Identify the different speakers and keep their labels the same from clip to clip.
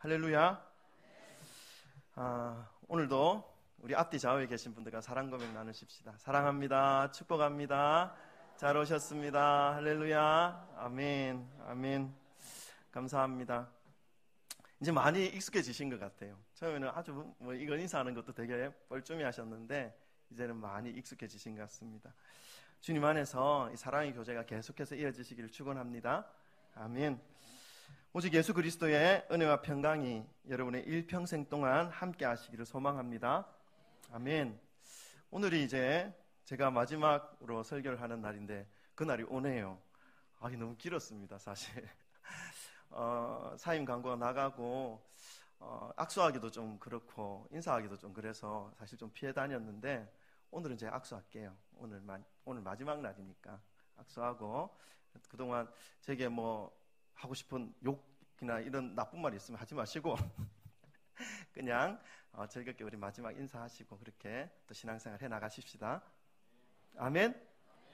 Speaker 1: 할렐루야. 오늘도 우리 앞뒤 좌우에 계신 분들과 사랑 고백 나누십시다. 사랑합니다. 축복합니다. 잘 오셨습니다. 할렐루야. 아멘. 아멘. 감사합니다. 이제 많이 익숙해지신 것 같아요. 처음에는 아주 이거 인사하는 것도 되게 뻘쭘히 하셨는데 이제는 많이 익숙해지신 것 같습니다. 주님 안에서 이 사랑의 교제가 계속해서 이어지시기를 축원합니다. 아멘. 오직 예수 그리스도의 은혜와 평강이 여러분의 일평생 동안 함께 하시기를 소망합니다. 아멘. 오늘이 이제 제가 마지막으로 설교를 하는 날인데 그날이 오네요. 너무 길었습니다, 사실. 사임 광고가 나가고 악수하기도 좀 그렇고 인사하기도 좀 그래서 사실 좀 피해 다녔는데 오늘은 제가 악수할게요. 오늘 마지막 날이니까 악수하고 그동안 제게 하고 싶은 욕이나 이런 나쁜 말이 있으면 하지 마시고 그냥 즐겁게 우리 마지막 인사하시고 그렇게 또 신앙생활 해나가십시다. 아멘.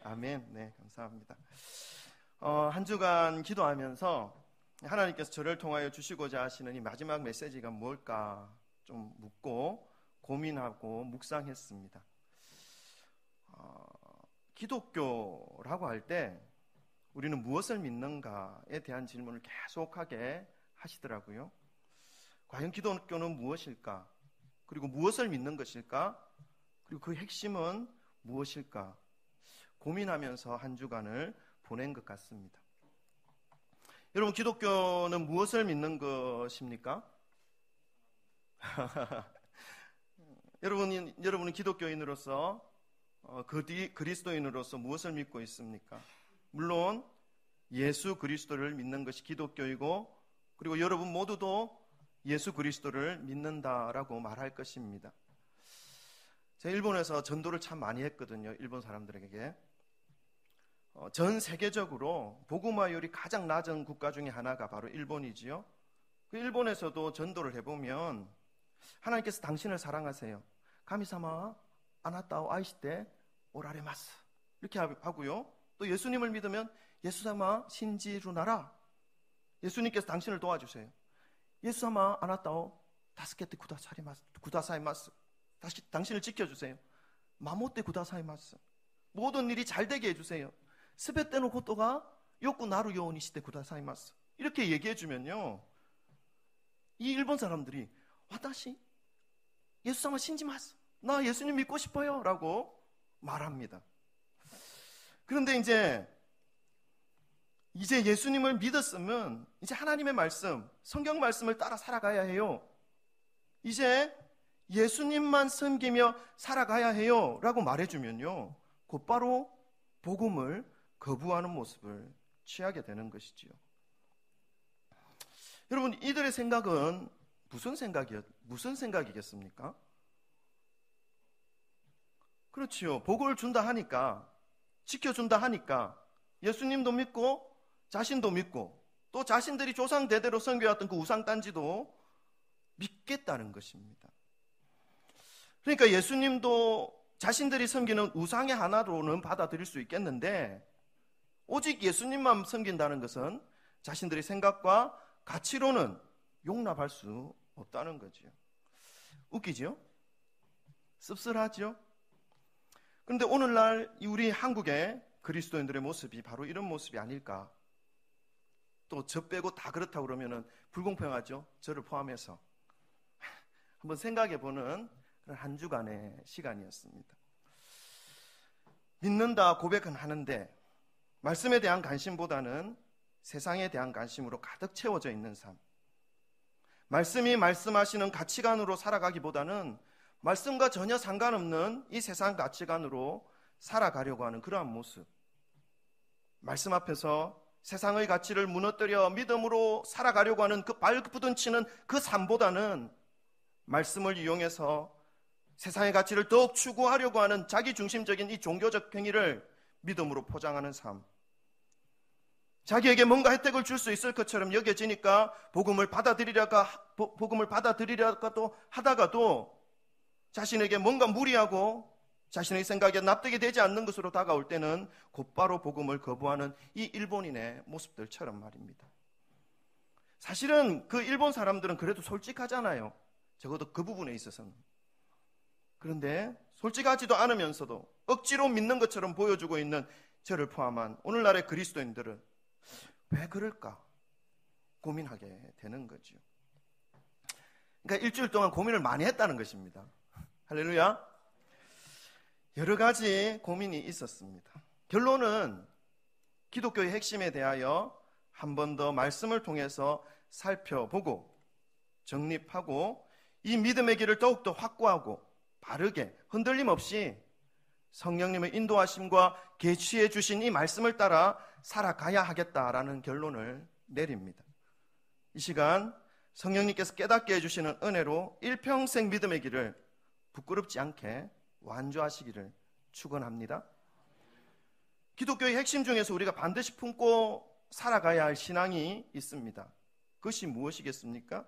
Speaker 1: 아멘. 네, 감사합니다. 한 주간 기도하면서 하나님께서 저를 통하여 주시고자 하시는 이 마지막 메시지가 뭘까 좀 묻고 고민하고 묵상했습니다. 기독교라고 할 때 우리는 무엇을 믿는가에 대한 질문을 계속하게 하시더라고요. 과연 기독교는 무엇일까? 그리고 무엇을 믿는 것일까? 그리고 그 핵심은 무엇일까? 고민하면서 한 주간을 보낸 것 같습니다. 여러분, 기독교는 무엇을 믿는 것입니까? 여러분은 기독교인으로서 그리스도인으로서 무엇을 믿고 있습니까? 물론 예수 그리스도를 믿는 것이 기독교이고 그리고 여러분 모두도 예수 그리스도를 믿는다라고 말할 것입니다. 제가 일본에서 전도를 참 많이 했거든요. 일본 사람들에게. 전 세계적으로 복음화율이 가장 낮은 국가 중에 하나가 바로 일본이지요. 그 일본에서도 전도를 해보면 하나님께서 당신을 사랑하세요. 가미사마 아나타오 아이시테 오라레마스 이렇게 하고요. 또 예수님을 믿으면 예수사마 신지루나라 예수님께서 당신을 도와주세요. 예수사마 아나타오 다스케테 구다사이마스 당신을 지켜주세요. 마모테 구다사이마스 모든 일이 잘 되게 해주세요. 스베테노 고토가 요쿠 나루 요오니시테 구다사이마스 이렇게 얘기해주면요, 이 일본 사람들이 와다시 예수사마 신지마스 나 예수님 믿고 싶어요 라고 말합니다. 그런데 이제 예수님을 믿었으면 이제 하나님의 말씀, 성경 말씀을 따라 살아가야 해요. 이제 예수님만 섬기며 살아가야 해요 라고 말해주면요, 곧바로 복음을 거부하는 모습을 취하게 되는 것이지요. 여러분, 이들의 생각은 무슨 생각이겠습니까? 그렇지요. 복을 준다 하니까, 지켜준다 하니까 예수님도 믿고 자신도 믿고 또 자신들이 조상 대대로 섬겨왔던 그 우상단지도 믿겠다는 것입니다. 그러니까 예수님도 자신들이 섬기는 우상의 하나로는 받아들일 수 있겠는데 오직 예수님만 섬긴다는 것은 자신들의 생각과 가치로는 용납할 수 없다는 거지요. 웃기죠? 씁쓸하죠? 그런데 오늘날 우리 한국의 그리스도인들의 모습이 바로 이런 모습이 아닐까? 또 저 빼고 다 그렇다고 그러면은 불공평하죠? 저를 포함해서. 한번 생각해보는 그런 한 주간의 시간이었습니다. 믿는다 고백은 하는데 말씀에 대한 관심보다는 세상에 대한 관심으로 가득 채워져 있는 삶. 말씀이 말씀하시는 가치관으로 살아가기보다는 말씀과 전혀 상관없는 이 세상 가치관으로 살아가려고 하는 그러한 모습. 말씀 앞에서 세상의 가치를 무너뜨려 믿음으로 살아가려고 하는 그 발부둥치는 그 삶보다는 말씀을 이용해서 세상의 가치를 더욱 추구하려고 하는 자기중심적인 이 종교적 행위를 믿음으로 포장하는 삶. 자기에게 뭔가 혜택을 줄 수 있을 것처럼 여겨지니까 복음을 받아들이려고 하다가도 자신에게 뭔가 무리하고 자신의 생각에 납득이 되지 않는 것으로 다가올 때는 곧바로 복음을 거부하는 이 일본인의 모습들처럼 말입니다. 사실은 그 일본 사람들은 그래도 솔직하잖아요. 적어도 그 부분에 있어서는. 그런데 솔직하지도 않으면서도 억지로 믿는 것처럼 보여주고 있는 저를 포함한 오늘날의 그리스도인들은 왜 그럴까 고민하게 되는 거죠. 그러니까 일주일 동안 고민을 많이 했다는 것입니다. 할렐루야. 여러 가지 고민이 있었습니다. 결론은 기독교의 핵심에 대하여 한 번 더 말씀을 통해서 살펴보고 정립하고 이 믿음의 길을 더욱더 확고하고 바르게 흔들림 없이 성령님의 인도하심과 계시해 주신 이 말씀을 따라 살아가야 하겠다라는 결론을 내립니다. 이 시간 성령님께서 깨닫게 해주시는 은혜로 일평생 믿음의 길을 부끄럽지 않게 완주하시기를 축원합니다. 기독교의 핵심 중에서 우리가 반드시 품고 살아가야 할 신앙이 있습니다. 그것이 무엇이겠습니까?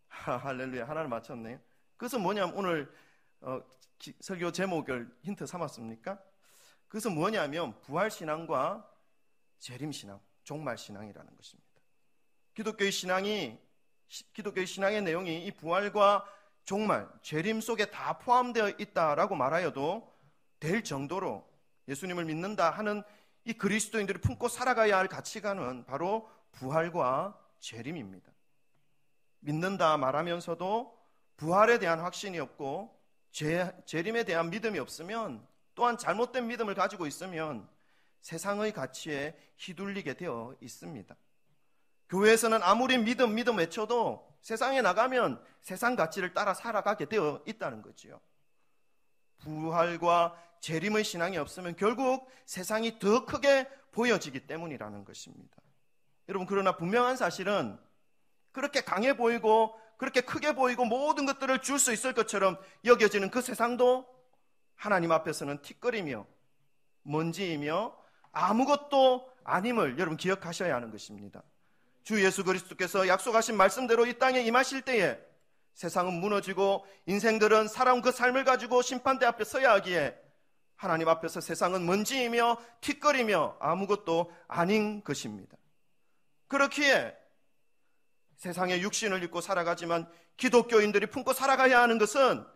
Speaker 1: 할렐루야, 하나를 맞췄네요. 그것은 뭐냐면 오늘 설교 제목을 힌트 삼았습니까? 그것은 뭐냐면 부활신앙과 재림신앙, 종말신앙이라는 것입니다. 기독교의 신앙의 내용이 이 부활과 종말, 재림 속에 다 포함되어 있다라고 말하여도 될 정도로 예수님을 믿는다 하는 이 그리스도인들이 품고 살아가야 할 가치관은 바로 부활과 재림입니다. 믿는다 말하면서도 부활에 대한 확신이 없고 재림에 대한 믿음이 없으면, 또한 잘못된 믿음을 가지고 있으면 세상의 가치에 휘둘리게 되어 있습니다. 교회에서는 아무리 믿음 외쳐도 세상에 나가면 세상 가치를 따라 살아가게 되어 있다는 거지요. 부활과 재림의 신앙이 없으면 결국 세상이 더 크게 보여지기 때문이라는 것입니다. 여러분, 그러나 분명한 사실은 그렇게 강해 보이고 그렇게 크게 보이고 모든 것들을 줄 수 있을 것처럼 여겨지는 그 세상도 하나님 앞에서는 틱거리며 먼지이며 아무것도 아님을 여러분 기억하셔야 하는 것입니다. 주 예수 그리스도께서 약속하신 말씀대로 이 땅에 임하실 때에 세상은 무너지고 인생들은 살아온 그 삶을 가지고 심판대 앞에 서야 하기에 하나님 앞에서 세상은 먼지이며 틱거리며 아무것도 아닌 것입니다. 그렇기에 세상의 육신을 입고 살아가지만 기독교인들이 품고 살아가야 하는 것은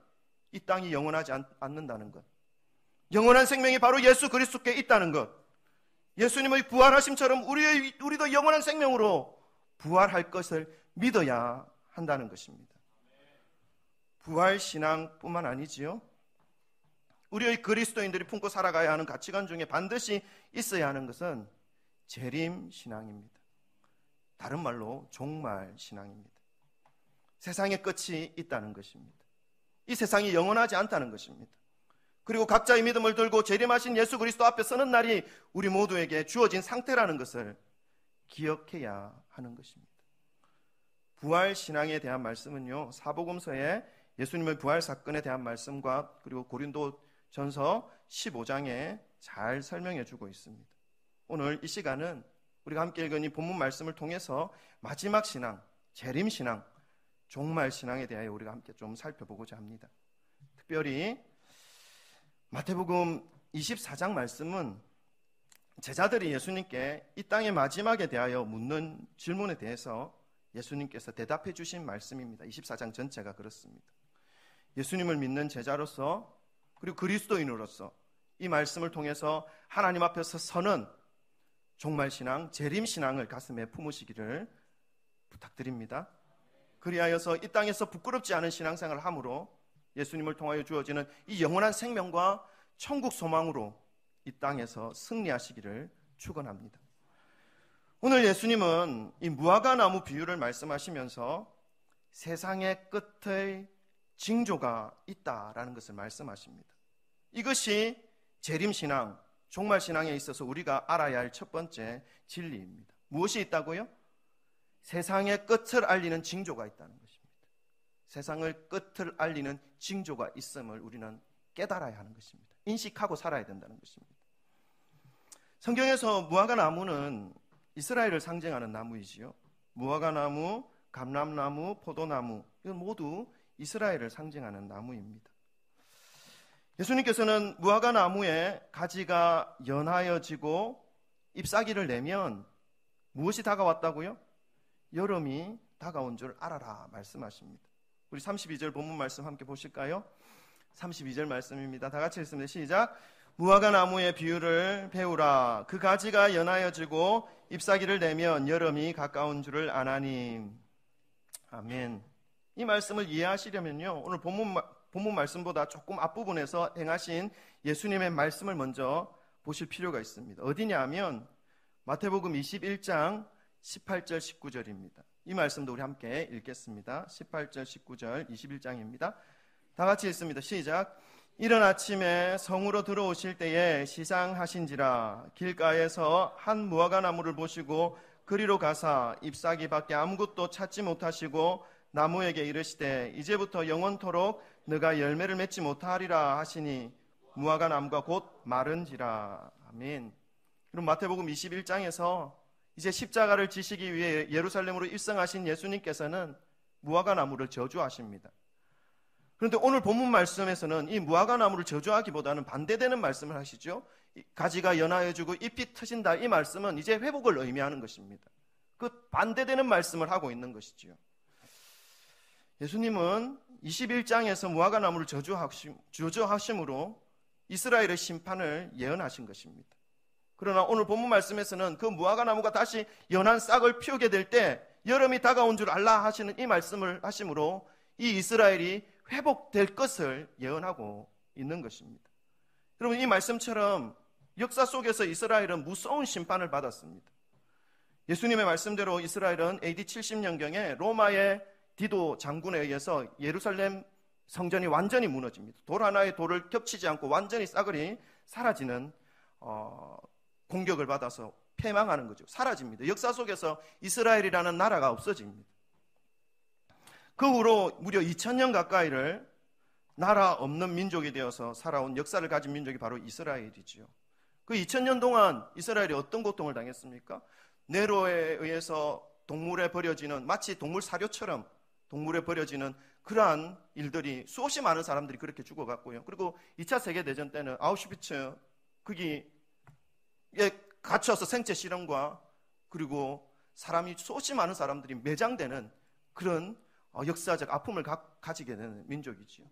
Speaker 1: 이 땅이 영원하지 않는다는 것, 영원한 생명이 바로 예수 그리스도께 있다는 것, 예수님의 부활하심처럼 우리도 영원한 생명으로 부활할 것을 믿어야 한다는 것입니다. 부활신앙뿐만 아니지요, 우리의 그리스도인들이 품고 살아가야 하는 가치관 중에 반드시 있어야 하는 것은 재림신앙입니다. 다른 말로 종말신앙입니다. 세상의 끝이 있다는 것입니다. 이 세상이 영원하지 않다는 것입니다. 그리고 각자의 믿음을 들고 재림하신 예수 그리스도 앞에 서는 날이 우리 모두에게 주어진 상태라는 것을 기억해야 하는 것입니다. 부활신앙에 대한 말씀은요, 사복음서에 예수님의 부활 사건에 대한 말씀과 그리고 고린도전서 15장에 잘 설명해 주고 있습니다. 오늘 이 시간은 우리가 함께 읽은 이 본문 말씀을 통해서 마지막 신앙, 재림신앙, 종말신앙에 대하여 우리가 함께 좀 살펴보고자 합니다. 특별히 마태복음 24장 말씀은 제자들이 예수님께 이 땅의 마지막에 대하여 묻는 질문에 대해서 예수님께서 대답해 주신 말씀입니다. 24장 전체가 그렇습니다. 예수님을 믿는 제자로서 그리고 그리스도인으로서 이 말씀을 통해서 하나님 앞에서 서는 종말신앙, 재림신앙을 가슴에 품으시기를 부탁드립니다. 그리하여서 이 땅에서 부끄럽지 않은 신앙생활을 함으로 예수님을 통하여 주어지는 이 영원한 생명과 천국 소망으로 이 땅에서 승리하시기를 축원합니다. 오늘 예수님은 이 무화과 나무 비유를 말씀하시면서 세상의 끝의 징조가 있다라는 것을 말씀하십니다. 이것이 재림신앙, 종말신앙에 있어서 우리가 알아야 할 첫 번째 진리입니다. 무엇이 있다고요? 세상의 끝을 알리는 징조가 있다는 것입니다. 세상의 끝을 알리는 징조가 있음을 우리는 깨달아야 하는 것입니다. 인식하고 살아야 된다는 것입니다. 성경에서 무화과 나무는 이스라엘을 상징하는 나무이지요. 무화과 나무, 감람나무, 포도나무, 이건 모두 이스라엘을 상징하는 나무입니다. 예수님께서는 무화과 나무에 가지가 연하여지고 잎사귀를 내면 무엇이 다가왔다고요? 여름이 다가온 줄 알아라 말씀하십니다. 우리 32절 본문 말씀 함께 보실까요? 32절 말씀입니다. 다 같이 읽습니다. 시작. 무화과 나무의 비유를 배우라. 그 가지가 연하여지고 잎사귀를 내면 여름이 가까운 줄을 아나니. 아멘. 이 말씀을 이해하시려면요, 오늘 본문 말씀보다 조금 앞부분에서 행하신 예수님의 말씀을 먼저 보실 필요가 있습니다. 어디냐 하면 마태복음 21장 18절 19절입니다. 이 말씀도 우리 함께 읽겠습니다. 18절 19절 21장입니다. 다 같이 읽습니다. 시작. 이른 아침에 성으로 들어오실 때에 시상하신지라. 길가에서 한 무화과 나무를 보시고 그리로 가사 잎사귀밖에 아무것도 찾지 못하시고 나무에게 이르시되 이제부터 영원토록 너가 열매를 맺지 못하리라 하시니 무화과 나무가 곧 마른지라. 아멘. 그럼 마태복음 21장에서 이제 십자가를 지시기 위해 예루살렘으로 입성하신 예수님께서는 무화과 나무를 저주하십니다. 그런데 오늘 본문 말씀에서는 이 무화과 나무를 저주하기보다는 반대되는 말씀을 하시죠. 가지가 연하여지고 잎이 터진다. 이 말씀은 이제 회복을 의미하는 것입니다. 그 반대되는 말씀을 하고 있는 것이지요. 예수님은 21장에서 무화과 나무를 저주하심으로 이스라엘의 심판을 예언하신 것입니다. 그러나 오늘 본문 말씀에서는 그 무화과 나무가 다시 연한 싹을 피우게 될 때 여름이 다가온 줄 알라 하시는 이 말씀을 하심으로 이 이스라엘이 회복될 것을 예언하고 있는 것입니다. 여러분, 이 말씀처럼 역사 속에서 이스라엘은 무서운 심판을 받았습니다. 예수님의 말씀대로 이스라엘은 AD 70년경에 로마의 디도 장군에 의해서 예루살렘 성전이 완전히 무너집니다. 돌 하나의 돌을 겹치지 않고 완전히 싸그리 사라지는 공격을 받아서 패망하는 거죠. 사라집니다. 역사 속에서 이스라엘이라는 나라가 없어집니다. 그 후로 무려 2000년 가까이를 나라 없는 민족이 되어서 살아온 역사를 가진 민족이 바로 이스라엘이지요. 그 2000년 동안 이스라엘이 어떤 고통을 당했습니까? 네로에 의해서 동물에 버려지는, 마치 동물 사료처럼 동물에 버려지는 그러한 일들이, 수없이 많은 사람들이 그렇게 죽어갔고요. 그리고 2차 세계대전 때는 아우슈비츠, 거기에 갇혀서 생체 실험과 그리고 수없이 많은 사람들이 매장되는 그런 역사적 아픔을 가지게 되는 민족이지요.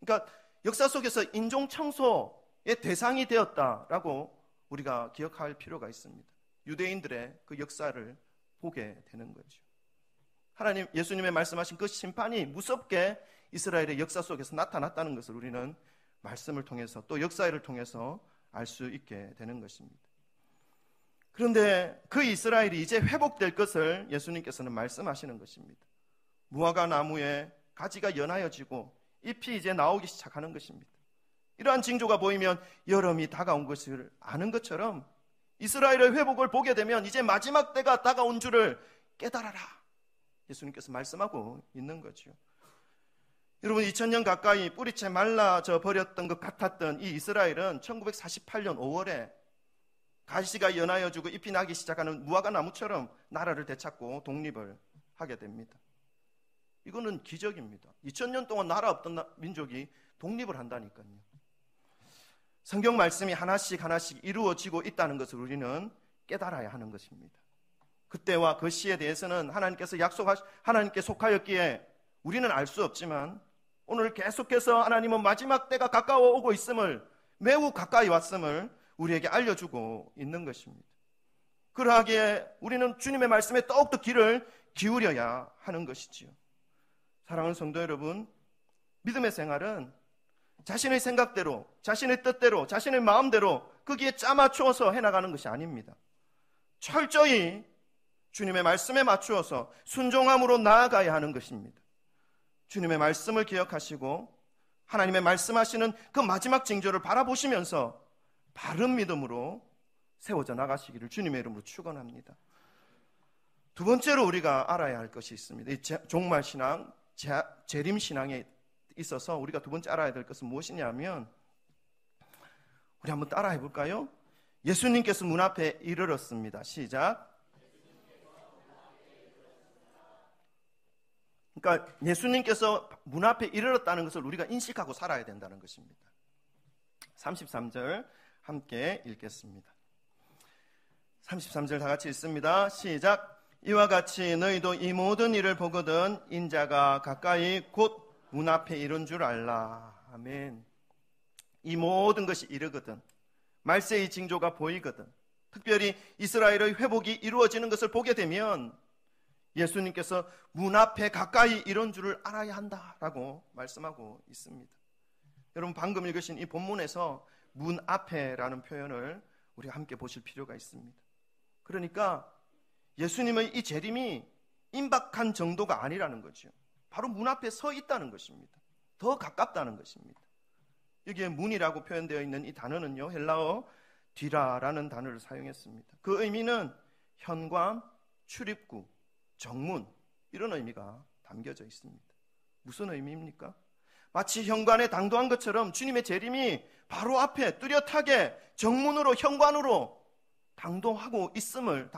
Speaker 1: 그러니까 역사 속에서 인종 청소의 대상이 되었다라고 우리가 기억할 필요가 있습니다. 유대인들의 그 역사를 보게 되는 거죠. 하나님, 예수님의 말씀하신 그 심판이 무섭게 이스라엘의 역사 속에서 나타났다는 것을 우리는 말씀을 통해서 또 역사를 통해서 알 수 있게 되는 것입니다. 그런데 그 이스라엘이 이제 회복될 것을 예수님께서는 말씀하시는 것입니다. 무화과 나무에 가지가 연하여지고 잎이 이제 나오기 시작하는 것입니다. 이러한 징조가 보이면 여름이 다가온 것을 아는 것처럼 이스라엘의 회복을 보게 되면 이제 마지막 때가 다가온 줄을 깨달아라. 예수님께서 말씀하고 있는 거죠. 여러분, 2000년 가까이 뿌리채 말라져 버렸던 것 같았던 이 이스라엘은 1948년 5월에 가시가 연하여지고 잎이 나기 시작하는 무화과 나무처럼 나라를 되찾고 독립을 하게 됩니다. 이거는 기적입니다. 2000년 동안 나라 없던 민족이 독립을 한다니까요. 성경 말씀이 하나씩 이루어지고 있다는 것을 우리는 깨달아야 하는 것입니다. 그때와 그 시에 대해서는 하나님께 속하였기에 우리는 알 수 없지만 오늘 계속해서 하나님은 마지막 때가 가까워 오고 있음을, 매우 가까이 왔음을 우리에게 알려주고 있는 것입니다. 그러하기에 우리는 주님의 말씀에 더욱더 귀를 기울여야 하는 것이지요. 사랑하는 성도 여러분, 믿음의 생활은 자신의 생각대로, 자신의 뜻대로, 자신의 마음대로 거기에 짜맞추어서 해나가는 것이 아닙니다. 철저히 주님의 말씀에 맞추어서 순종함으로 나아가야 하는 것입니다. 주님의 말씀을 기억하시고 하나님의 말씀하시는 그 마지막 징조를 바라보시면서 바른 믿음으로 세워져 나가시기를 주님의 이름으로 축원합니다. 두 번째로 우리가 알아야 할 것이 있습니다. 이 종말신앙, 재림신앙에 있어서 우리가 두 번째 알아야 될 것은 무엇이냐면, 우리 한번 따라해 볼까요? 예수님께서 문 앞에 이르렀습니다. 시작. 그러니까 예수님께서 문 앞에 이르렀다는 것을 우리가 인식하고 살아야 된다는 것입니다. 33절 함께 읽겠습니다. 33절 다 같이 읽습니다. 시작. 이와 같이 너희도 이 모든 일을 보거든 인자가 가까이 곧 문 앞에 이른 줄 알라. 아멘. 이 모든 것이 이르거든, 말세의 징조가 보이거든, 특별히 이스라엘의 회복이 이루어지는 것을 보게 되면 예수님께서 문 앞에 가까이 이른 줄을 알아야 한다라고 말씀하고 있습니다. 여러분, 방금 읽으신 이 본문에서 문 앞에라는 표현을 우리가 함께 보실 필요가 있습니다. 그러니까 예수님의 이 재림이 임박한 정도가 아니라는 거죠. 바로 문 앞에 서 있다는 것입니다. 더 가깝다는 것입니다. 여기에 문이라고 표현되어 있는 이 단어는요, 헬라어 뒤라라는 단어를 사용했습니다. 그 의미는 현관, 출입구, 정문, 이런 의미가 담겨져 있습니다. 무슨 의미입니까? 마치 현관에 당도한 것처럼 주님의 재림이 바로 앞에 뚜렷하게 정문으로, 현관으로 당도했음을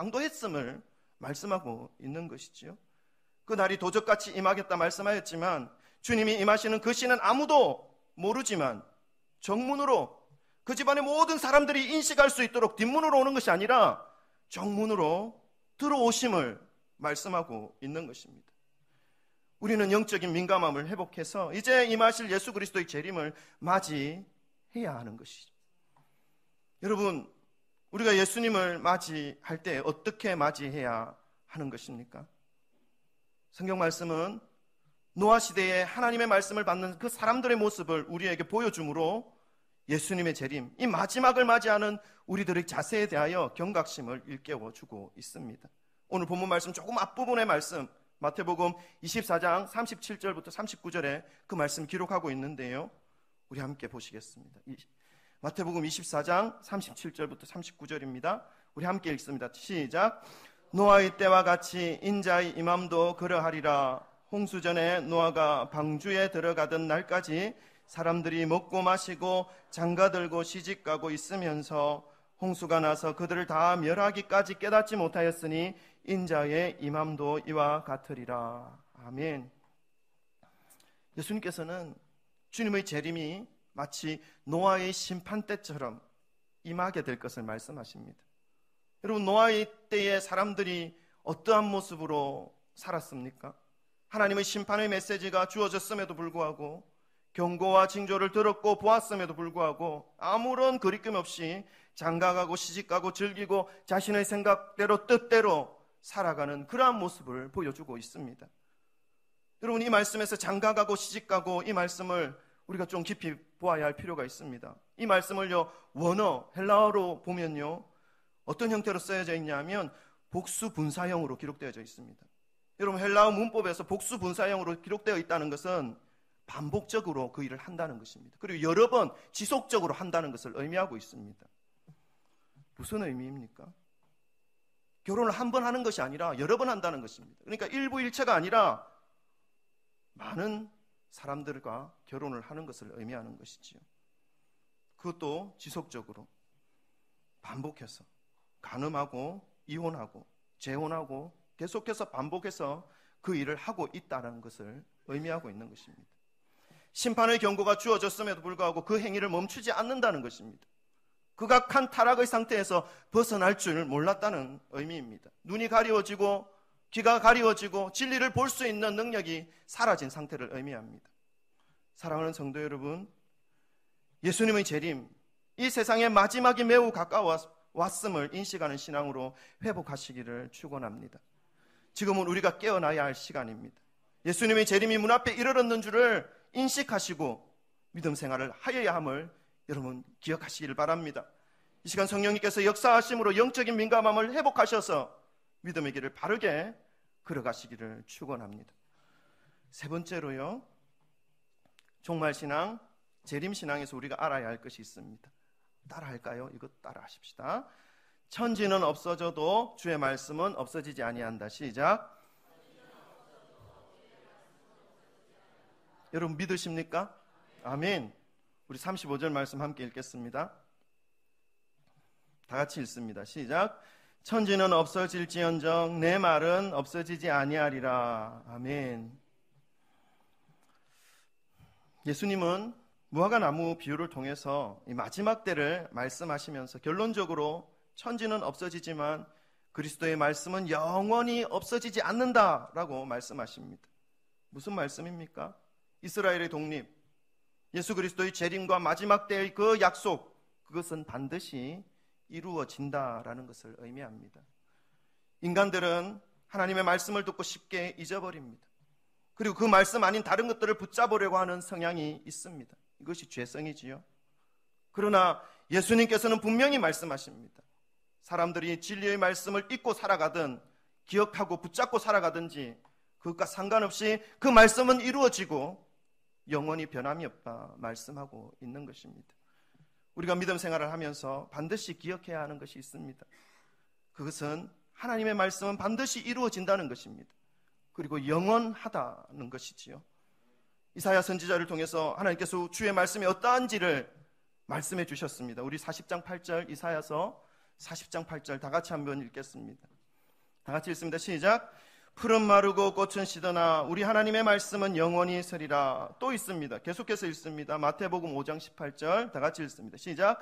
Speaker 1: 말씀하고 있는 것이지요. 그 날이 도적같이 임하겠다 말씀하였지만 주님이 임하시는 그 시는 아무도 모르지만 정문으로, 그 집안의 모든 사람들이 인식할 수 있도록 뒷문으로 오는 것이 아니라 정문으로 들어오심을 말씀하고 있는 것입니다. 우리는 영적인 민감함을 회복해서 이제 임하실 예수 그리스도의 재림을 맞이해야 하는 것이죠. 여러분, 우리가 예수님을 맞이할 때 어떻게 맞이해야 하는 것입니까? 성경 말씀은 노아 시대에 하나님의 말씀을 받는 그 사람들의 모습을 우리에게 보여주므로 예수님의 재림, 이 마지막을 맞이하는 우리들의 자세에 대하여 경각심을 일깨워주고 있습니다. 오늘 본문 말씀 조금 앞부분의 말씀, 마태복음 24장 37절부터 39절에 그 말씀 기록하고 있는데요, 우리 함께 보시겠습니다. 마태복음 24장 37절부터 39절입니다. 우리 함께 읽습니다. 시작. 노아의 때와 같이 인자의 임함도 그러하리라. 홍수전에 노아가 방주에 들어가던 날까지 사람들이 먹고 마시고 장가들고 시집가고 있으면서 홍수가 나서 그들을 다 멸하기까지 깨닫지 못하였으니 인자의 임함도 이와 같으리라. 아멘. 예수님께서는 주님의 재림이 마치 노아의 심판 때처럼 임하게 될 것을 말씀하십니다. 여러분, 노아의 때에 사람들이 어떠한 모습으로 살았습니까? 하나님의 심판의 메시지가 주어졌음에도 불구하고, 경고와 징조를 들었고 보았음에도 불구하고 아무런 거리낌 없이 장가가고 시집가고 즐기고 자신의 생각대로 뜻대로 살아가는 그러한 모습을 보여주고 있습니다. 여러분, 이 말씀에서 장가가고 시집가고, 이 말씀을 우리가 좀 깊이 보아야 할 필요가 있습니다. 이 말씀을요, 원어 헬라어로 보면요, 어떤 형태로 쓰여져 있냐면 복수 분사형으로 기록되어져 있습니다. 여러분, 헬라어 문법에서 복수 분사형으로 기록되어 있다는 것은 반복적으로 그 일을 한다는 것입니다. 그리고 여러 번 지속적으로 한다는 것을 의미하고 있습니다. 무슨 의미입니까? 결혼을 한 번 하는 것이 아니라 여러 번 한다는 것입니다. 그러니까 일부일체가 아니라 많은 사람들과 결혼을 하는 것을 의미하는 것이지요. 그것도 지속적으로 반복해서 간음하고 이혼하고 재혼하고 계속해서 반복해서 그 일을 하고 있다는 것을 의미하고 있는 것입니다. 심판의 경고가 주어졌음에도 불구하고 그 행위를 멈추지 않는다는 것입니다. 극악한 타락의 상태에서 벗어날 줄 몰랐다는 의미입니다. 눈이 가리워지고 귀가 가리워지고 진리를 볼 수 있는 능력이 사라진 상태를 의미합니다. 사랑하는 성도 여러분, 예수님의 재림, 이 세상의 마지막이 매우 가까웠음을 인식하는 신앙으로 회복하시기를 축원합니다. 지금은 우리가 깨어나야 할 시간입니다. 예수님의 재림이 문 앞에 이르렀는 줄을 인식하시고 믿음 생활을 하여야 함을 여러분 기억하시기를 바랍니다. 이 시간 성령님께서 역사하심으로 영적인 민감함을 회복하셔서 믿음의 길을 바르게 걸어가시기를 축원합니다. 세 번째로요, 종말신앙, 재림신앙에서 우리가 알아야 할 것이 있습니다. 따라할까요? 이것 따라하십시다. 천지는 없어져도 주의 말씀은 없어지지 아니한다. 시작. 여러분 믿으십니까? 아멘. 우리 35절 말씀 함께 읽겠습니다. 다 같이 읽습니다. 시작. 천지는 없어질지언정 내 말은 없어지지 아니하리라. 아멘. 예수님은 무화과 나무 비유를 통해서 이 마지막 때를 말씀하시면서 결론적으로 천지는 없어지지만 그리스도의 말씀은 영원히 없어지지 않는다라고 말씀하십니다. 무슨 말씀입니까? 이스라엘의 독립, 예수 그리스도의 재림과 마지막 때의 그 약속, 그것은 반드시 이루어진다라는 것을 의미합니다. 인간들은 하나님의 말씀을 듣고 쉽게 잊어버립니다. 그리고 그 말씀 아닌 다른 것들을 붙잡으려고 하는 성향이 있습니다. 이것이 죄성이지요. 그러나 예수님께서는 분명히 말씀하십니다. 사람들이 진리의 말씀을 잊고 살아가든 기억하고 붙잡고 살아가든지 그것과 상관없이 그 말씀은 이루어지고 영원히 변함이 없다 말씀하고 있는 것입니다. 우리가 믿음 생활을 하면서 반드시 기억해야 하는 것이 있습니다. 그것은 하나님의 말씀은 반드시 이루어진다는 것입니다. 그리고 영원하다는 것이지요. 이사야 선지자를 통해서 하나님께서 주의 말씀이 어떠한지를 말씀해 주셨습니다. 우리 40장 8절, 이사야서 40장 8절 다 같이 한번 읽겠습니다. 다 같이 읽습니다. 시작. 풀은 마르고 꽃은 시드나 우리 하나님의 말씀은 영원히 서리라. 또 있습니다. 계속해서 읽습니다. 마태복음 5장 18절 다 같이 읽습니다. 시작.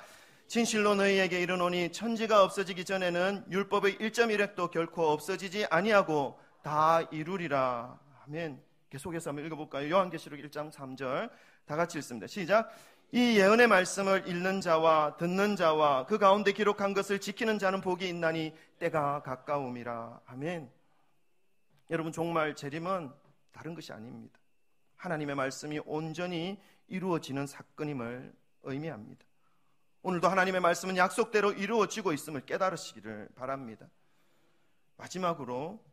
Speaker 1: 진실로 너희에게 이르노니 천지가 없어지기 전에는 율법의 1.1획도 결코 없어지지 아니하고 다 이루리라. 아멘. 계속해서 한번 읽어볼까요? 요한계시록 1장 3절 다 같이 읽습니다. 시작. 이 예언의 말씀을 읽는 자와 듣는 자와 그 가운데 기록한 것을 지키는 자는 복이 있나니 때가 가까움이라. 아멘. 여러분, 정말 재림은 다른 것이 아닙니다. 하나님의 말씀이 온전히 이루어지는 사건임을 의미합니다. 오늘도 하나님의 말씀은 약속대로 이루어지고 있음을 깨달으시기를 바랍니다. 마지막으로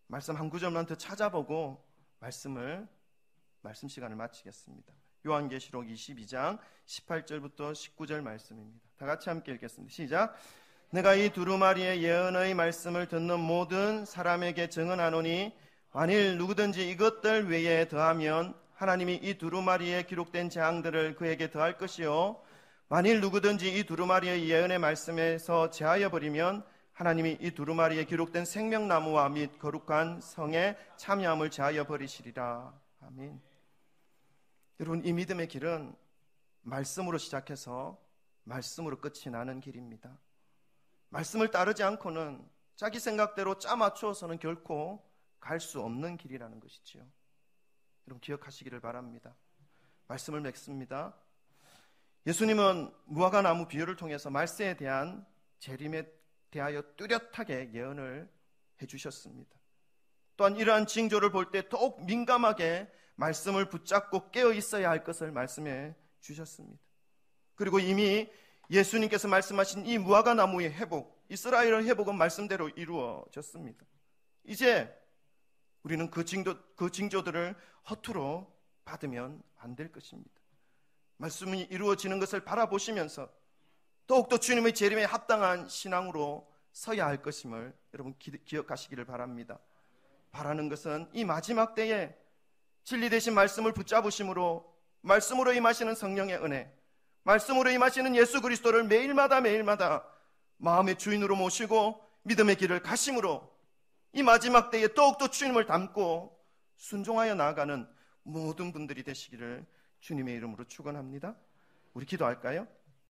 Speaker 1: 말씀 한 구절만 더 찾아보고 말씀 시간을 마치겠습니다. 요한계시록 22장 18절부터 19절 말씀입니다. 다 같이 함께 읽겠습니다. 시작. 내가 이 두루마리의 예언의 말씀을 듣는 모든 사람에게 증언하노니 만일 누구든지 이것들 외에 더하면 하나님이 이 두루마리에 기록된 재앙들을 그에게 더할 것이요 만일 누구든지 이 두루마리의 예언의 말씀에서 제하여 버리면 하나님이 이 두루마리에 기록된 생명나무와 및 거룩한 성에 참여함을 제하여 버리시리라. 아멘. 여러분, 이 믿음의 길은 말씀으로 시작해서 말씀으로 끝이 나는 길입니다. 말씀을 따르지 않고는 자기 생각대로 짜맞추어서는 결코 갈 수 없는 길이라는 것이지요. 여러분, 기억하시기를 바랍니다. 말씀을 맺습니다. 예수님은 무화과 나무 비유를 통해서 말세에 대한 재림에 대하여 뚜렷하게 예언을 해주셨습니다. 또한 이러한 징조를 볼 때 더욱 민감하게 말씀을 붙잡고 깨어 있어야 할 것을 말씀해 주셨습니다. 그리고 이미 예수님께서 말씀하신 이 무화과 나무의 회복, 이스라엘의 회복은 말씀대로 이루어졌습니다. 이제 우리는 그 징조들을 허투루 받으면 안 될 것입니다. 말씀이 이루어지는 것을 바라보시면서 더욱더 주님의 재림에 합당한 신앙으로 서야 할 것임을 여러분 기억하시기를 바랍니다. 바라는 것은 이 마지막 때에 진리 되신 말씀을 붙잡으심으로 말씀으로 임하시는 성령의 은혜, 말씀으로 임하시는 예수 그리스도를 매일마다 마음의 주인으로 모시고 믿음의 길을 가심으로 이 마지막 때에 더욱더 주님을 닮고 순종하여 나아가는 모든 분들이 되시기를 주님의 이름으로 축원합니다. 우리 기도할까요?